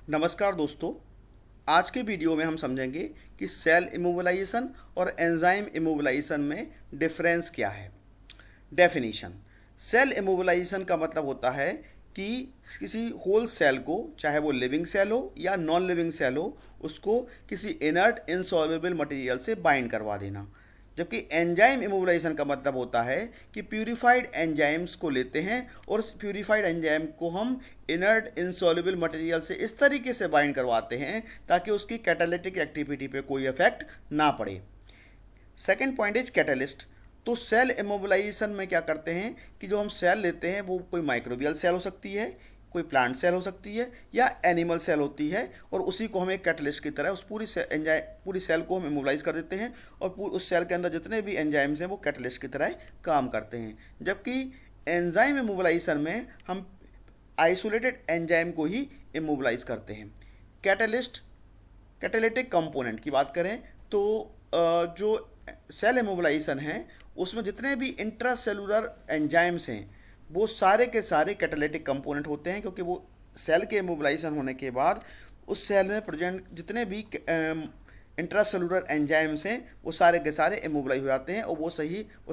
नमस्कार दोस्तों। आज के वीडियो में हम समझेंगे कि सेल इमोबिलाइजेशन और एंजाइम इमोबिलाइजेशन में डिफरेंस क्या है। डेफिनेशन: सेल इमोबिलाइजेशन का मतलब होता है कि किसी होल सेल को, चाहे वो लिविंग सेल हो या नॉन लिविंग सेल हो, उसको किसी इनर्ट इनसॉल्युबल मटेरियल से बाइंड करवा देना। जबकि एंजाइम इमोबिलाइजेशन का मतलब होता है कि प्यूरिफाइड एंजाइम्स को लेते हैं और उस प्यूरिफाइड एंजाइम को हम इनर्ट इनसॉल्युबल मटेरियल से इस तरीके से बाइंड करवाते हैं ताकि उसकी कैटालिटिक एक्टिविटी पे कोई इफेक्ट ना पड़े। Second point is catalyst. तो सेल इमोबिलाइजेशन में क्या करते हैं कि जो हम सेल लेते हैं वो कोई माइक्रोबियल सेल हो सकती है, कोई प्लांट सेल हो सकती है या एनिमल सेल होती है, और उसी को हम एक कैटलिस्ट की तरह उस पूरी सेल को हम इमोबिलाइज कर देते हैं और उस सेल के अंदर जितने भी एंजाइम्स हैं वो कैटलिस्ट की तरह काम करते हैं। जबकि एंजाइम इमोबिलाइजेशन में हम आइसोलेटेड एंजाइम को ही इमोबिलाइज करते हैं। कैटलिस्ट कैटालिटिक कंपोनेंट की बात करें तो जो सेल इमोबिलाइजेशन है उसमें जितने भी इंट्रासेलुलर एंजाइम्स हैं वो सारे के सारे कैटालिटिक कंपोनेंट होते हैं, क्योंकि वो सेल के इमोबिलाइजेशन होने के बाद उस सेल में प्रेजेंट जितने भी इंट्रासेलुलर एंजाइम्स हैं वो सारे के सारे इमोबिलाइज हो जाते हैं और वो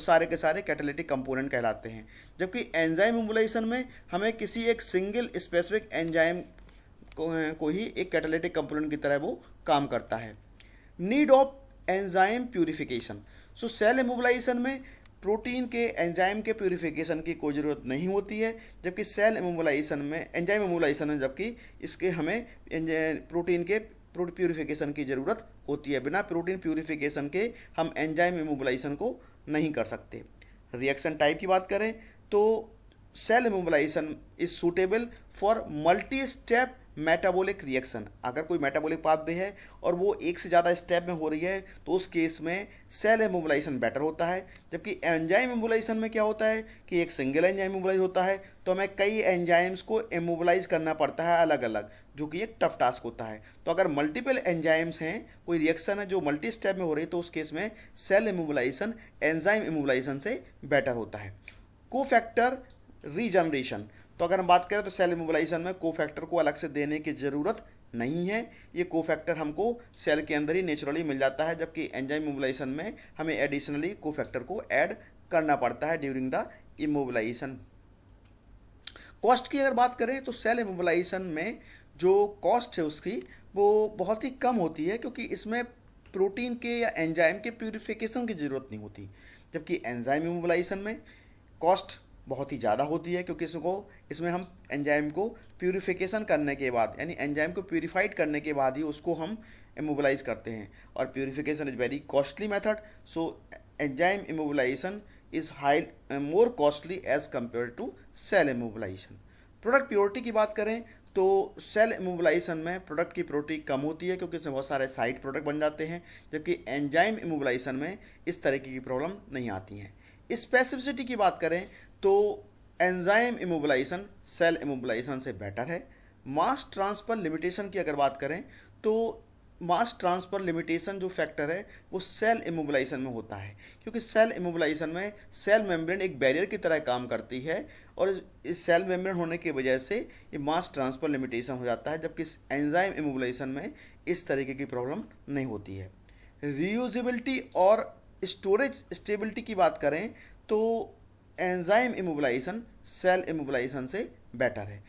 सारे के सारे कैटालिटिक कंपोनेंट कहलाते हैं। जबकि एंजाइम इमोबिलाइजेशन में हमें किसी एक सिंगल स्पेसिफिक एंजाइम को ही एक कैटालिटिक कंपोनेंट की तरह वो काम करता है। Need of enzyme purification. So cell immobilisation में प्रोटीन के एंजाइम के प्यूरिफिकेशन की कोई ज़रूरत नहीं होती है, जबकि सेल इमोबिलाइजेशन में एंजाइम इमोबिलाइजेशन में जबकि इसके हमें प्रोटीन के प्यूरिफिकेशन की ज़रूरत होती है। बिना प्रोटीन प्यूरिफिकेशन के हम एंजाइम इमोबिलाइजेशन को नहीं कर सकते। रिएक्शन टाइप की बात करें तो cell immobilisation is suitable for multi step metabolic reaction. अगर कोई मेटाबॉलिक पाथवे है और वो एक से ज़्यादा स्टेप में हो रही है तो उस केस में सेल इमोबिलाइजेशन बेटर होता है। जबकि एंजाइम इमोबिलाइजेशन में क्या होता है कि एक सिंगल एंजाइम इमोबिलाइज होता है तो हमें कई एंजाइम्स को इमोबिलाइज करना पड़ता है अलग अलग, जो कि एक टफ टास्क होता है। तो अगर मल्टीपल एंजाइम्स हैं, कोई रिएक्शन है जो मल्टी स्टेप में हो रही है, तो उस केस में सेल इमोबिलाइजेशन एंजाइम इमोबिलाइजेशन से बेटर होता है। Cofactor regeneration. तो अगर हम बात करें तो सेल इमोबिलाइजेशन में कोफैक्टर को अलग से देने की ज़रूरत नहीं है, ये कोफैक्टर हमको सेल के अंदर ही नेचुरली मिल जाता है। जबकि एंजाइम इमोबिलाइजेशन में हमें एडिशनली कोफैक्टर को ऐड करना पड़ता है ड्यूरिंग द इमोबिलाइजेशन। कॉस्ट की अगर बात करें तो सेल इमोबिलाइजेशन में जो कॉस्ट है उसकी वो बहुत ही कम होती है, क्योंकि इसमें प्रोटीन के या एंजाइम के प्यूरिफिकेशन की ज़रूरत नहीं होती। जबकि एंजाइम इमोबिलाइजेशन में कॉस्ट बहुत ही ज़्यादा होती है, क्योंकि इसमें हम एंजाइम को प्यूरिफिकेशन करने के बाद, यानी एंजाइम को प्यूरिफाइड करने के बाद ही उसको हम इमोबिलाइज करते हैं, और purification is very costly method. So enzyme immobilisation is high more costly as compare to cell immobilisation. Product purity की बात करें तो सेल इमोबिलाइजेशन में प्रोडक्ट की प्योरिटी कम होती है, क्योंकि इसमें बहुत सारे साइड प्रोडक्ट बन जाते हैं। जबकि एंजाइम इमोबिलाइजेशन में इस तरीके की प्रॉब्लम नहीं आती हैं। स्पेसिफिसिटी की बात करें तो एंजाइम इमोबिलाइजेशन सेल इमोबिलाइजेशन से बेटर है। मास ट्रांसफर लिमिटेशन की अगर बात करें तो मास ट्रांसफर लिमिटेशन जो फैक्टर है वो सेल इमोबिलाइजेशन में होता है, क्योंकि सेल इमोबिलाइजेशन में सेल मेम्ब्रेन एक बैरियर की तरह काम करती है और इस सेल मेम्ब्रेन होने की वजह से ये मास ट्रांसफर लिमिटेशन हो जाता है। जबकि एंजाइम इमोबिलाइजेशन में इस तरीके की प्रॉब्लम नहीं होती है। रीयूजेबिलिटी और स्टोरेज स्टेबिलिटी की बात करें तो एंजाइम इमोबिलाइजेशन सेल इमोबिलाइजेशन से बेटर है।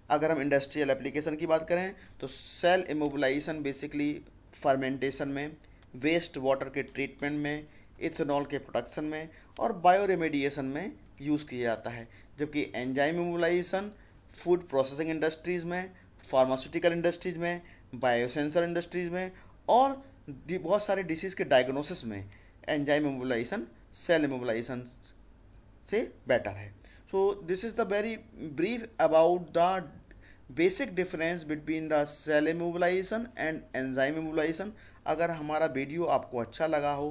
अगर हम इंडस्ट्रियल एप्लीकेशन की बात करें तो सेल इमोबिलाइजेशन बेसिकली फर्मेंटेशन में, वेस्ट वाटर के ट्रीटमेंट में, इथेनॉल के प्रोडक्शन में और बायो रेमेडिएशन में यूज़ किया जाता है। जबकि enzyme immobilisation food processing industries में, फार्मास्यूटिकल इंडस्ट्रीज़ में, बायोसेंसर इंडस्ट्रीज़ में और बहुत सारे डिसीज़ के डायग्नोसिस में एंजाइम इमोबिलाइजेशन सेल इमोबिलाइजेशन से बेटर है। So this is the very brief about the basic difference between the cell immobilisation and enzyme immobilisation. अगर हमारा वीडियो आपको अच्छा लगा हो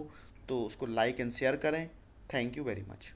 तो उसको लाइक एंड शेयर करें। Thank you very much.